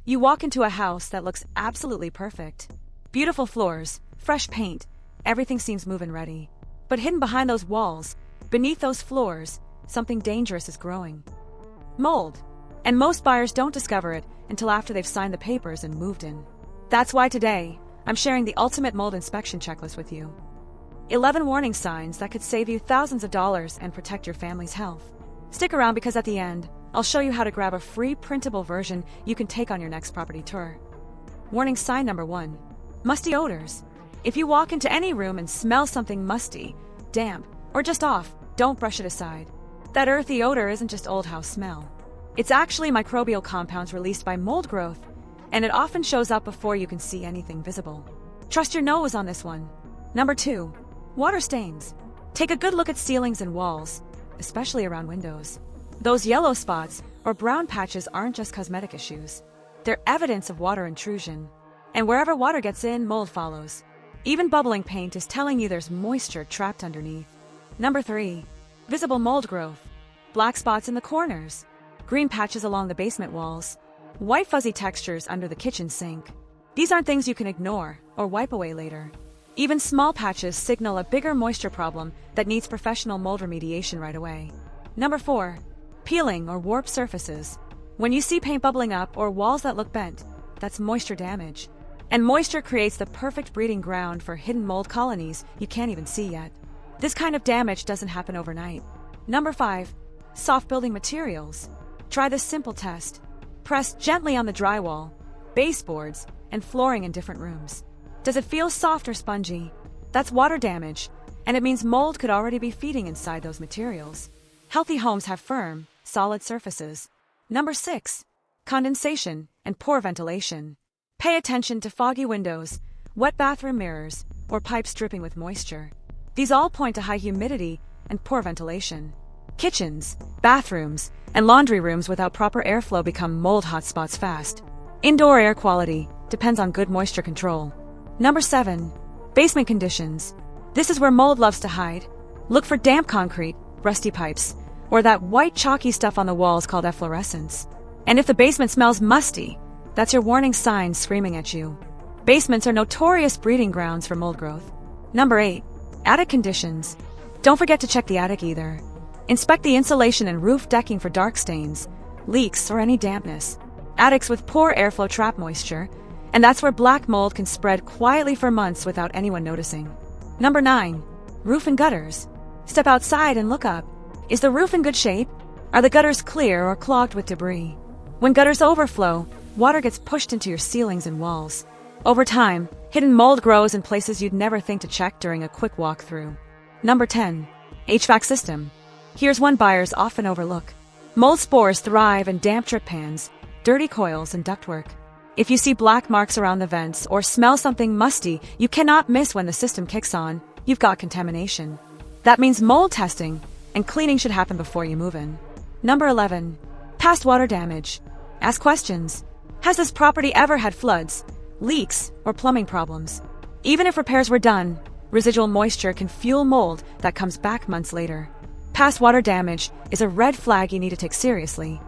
You walk into a house that looks absolutely perfect. Beautiful floors, fresh paint, everything seems move-in ready. But hidden behind those walls, beneath those floors, something dangerous is growing. Mold. And most buyers don't discover it until after they've signed the papers and moved in. That's why today, I'm sharing the ultimate mold inspection checklist with you. 11 warning signs that could save you thousands of dollars and protect your family's health. Stick around because at the end, I'll show you how to grab a free printable version you can take on your next property tour. Warning sign number 1. Musty odors. If you walk into any room and smell something musty, damp, or just off, don't brush it aside. That earthy odor isn't just old house smell. It's actually microbial compounds released by mold growth, and it often shows up before you can see anything visible. Trust your nose on this one. Number 2. Water stains. Take a good look at ceilings and walls, especially around windows. Those yellow spots or brown patches aren't just cosmetic issues. They're evidence of water intrusion. And wherever water gets in, mold follows. Even bubbling paint is telling you there's moisture trapped underneath. Number 3. Visible mold growth. Black spots in the corners. Green patches along the basement walls. White fuzzy textures under the kitchen sink. These aren't things you can ignore or wipe away later. Even small patches signal a bigger moisture problem that needs professional mold remediation right away. Number 4. Peeling or warped surfaces. When you see paint bubbling up or walls that look bent, that's moisture damage. And moisture creates the perfect breeding ground for hidden mold colonies you can't even see yet. This kind of damage doesn't happen overnight. Number 5. Soft building materials. Try this simple test. Press gently on the drywall, baseboards, and flooring in different rooms. Does it feel soft or spongy? That's water damage, and it means mold could already be feeding inside those materials. Healthy homes have firm, solid surfaces. Number 6. Condensation and poor ventilation. Pay attention to foggy windows, wet bathroom mirrors, or pipes dripping with moisture. These all point to high humidity and poor ventilation. Kitchens, bathrooms, and laundry rooms without proper airflow become mold hotspots fast. Indoor air quality depends on good moisture control. Number 7. Basement conditions. This is where mold loves to hide. Look for damp concrete, rusty pipes, or that white chalky stuff on the walls called efflorescence. And if the basement smells musty, that's your warning sign screaming at you. Basements are notorious breeding grounds for mold growth. Number 8. Attic conditions. Don't forget to check the attic either. Inspect the insulation and roof decking for dark stains, leaks, or any dampness. Attics with poor airflow trap moisture, and that's where black mold can spread quietly for months without anyone noticing. Number 9. Roof and gutters. Step outside and look up. Is the roof in good shape? Are the gutters clear or clogged with debris? When gutters overflow, water gets pushed into your ceilings and walls. Over time, hidden mold grows in places you'd never think to check during a quick walkthrough. Number 10. HVAC system. Here's one buyers often overlook. Mold spores thrive in damp drip pans, dirty coils, and ductwork. If you see black marks around the vents or smell something musty you cannot miss when the system kicks on, you've got contamination. That means mold testing and cleaning should happen before you move in. Number 11. Past water damage. Ask questions. Has this property ever had floods, leaks, or plumbing problems? Even if repairs were done, residual moisture can fuel mold that comes back months later. Past water damage is a red flag you need to take seriously.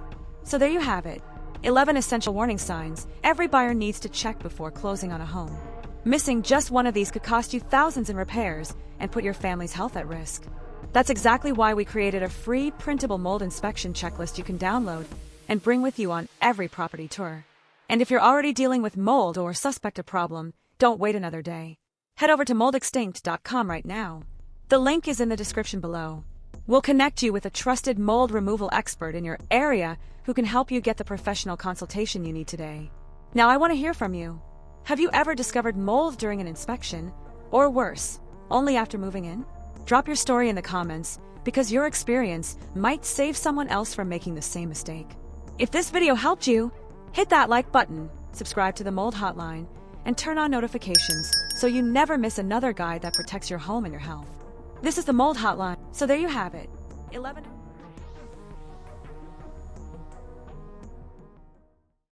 So there you have it. 11 essential warning signs every buyer needs to check before closing on a home. Missing just one of these could cost you thousands in repairs and put your family's health at risk. That's exactly why we created a free printable mold inspection checklist you can download and bring with you on every property tour. And if you're already dealing with mold or suspect a problem, don't wait another day. Head over to moldextinct.com right now. The link is in the description below. We'll connect you with a trusted mold removal expert in your area who can help you get the professional consultation you need today. Now I want to hear from you. Have you ever discovered mold during an inspection? Or worse, only after moving in? Drop your story in the comments because your experience might save someone else from making the same mistake. If this video helped you, hit that like button, subscribe to the Mold Hotline, and turn on notifications so you never miss another guide that protects your home and your health. This is the Mold Hotline, so there you have it. 11